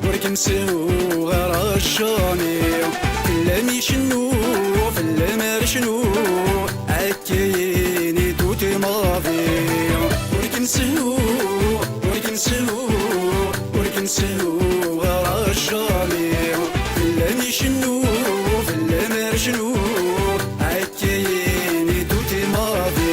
وركنسو غير الشاني كلامي شنو في اللمر شنو عكيني توتي ماضي وركنسو غير الشاني كلامي شنو في اللمر شنو عكيني توتي ماضي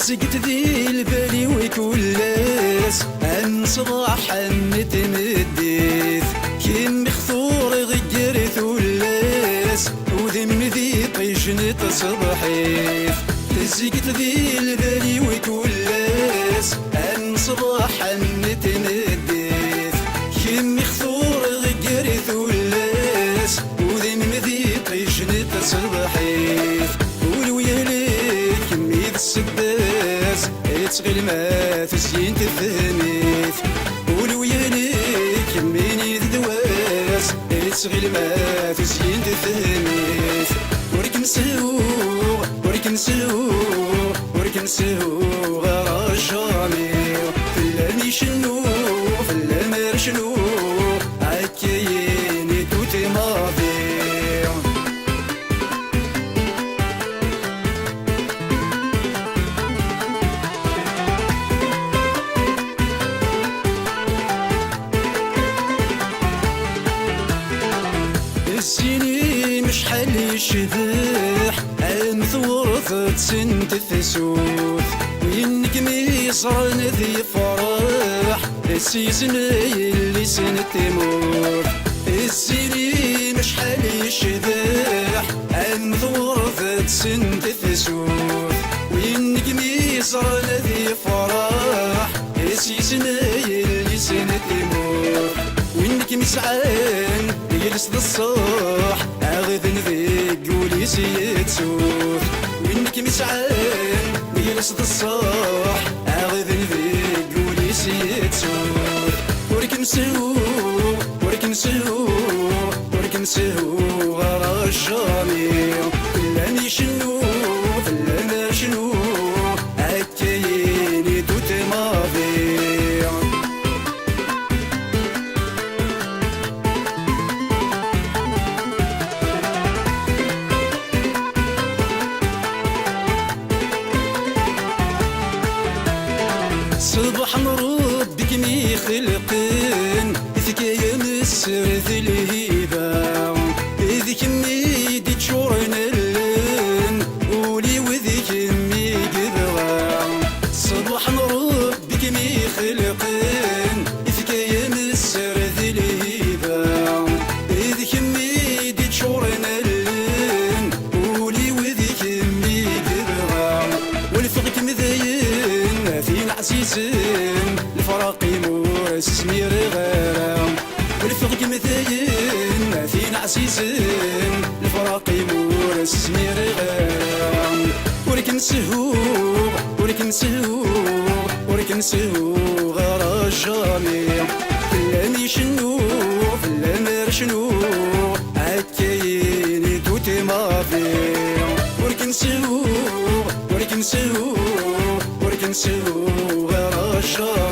زقت ذي البالي ويكولاس عن صباح متمديث كيم بخثور غيرت ولاس وذم ذي طيشنت صبحيث زقت ذي البالي ويكولاس عن صباح متمديث كيم بخثور غيرت ولاس وذم ذي طيشنت صبحيث السداس يتغل ما تزين تفهميت قولوا يا ليك يميني ذدواس يتغل ما تزين تفهميت وركنسو غير الشامي فلاني شنو فلامر شنو عكيني توتي ماضي السيني مش حالي شذاح عام ثورثت سنت الثسوث وينك ميصرن ذي فرح السيسناي اللي سنت تموت السيني مش حالي شذاح عام ثورثت سنت الثسوث وينك ميصرن ذي فرح السيسناي اللي سنت تموت وينك مسعان يجلس الصاح اغذن ذيك قولي سيد سوث وينك مسعان يجلس الصاح اغذن ذيك قولي سيد سوث وركنسو غير الشامي كلاني شنو فلاني شنو عكيني توتي ماضي صباح نرد بك مي خلقين ذكايا مسر ذي الهيبة ذيك مي دي تشورنا اللين قولي وذيك مي قبغا صباح نرد بك مي خلقين ذكايا مسر ذي الهيبة ذيك مي دي تشورنا اللين قولي وذيك مي قبغا والفقك مذاين فين عزيزين الفراقي مور سمير غيرهم والفقك مثاين فين عزيزين الفراقي مور سمير غيرهم وركنسو غير الشامي كلامي شنو فلامر شنو عكيني توتي ماضي وركنسو غير الشامي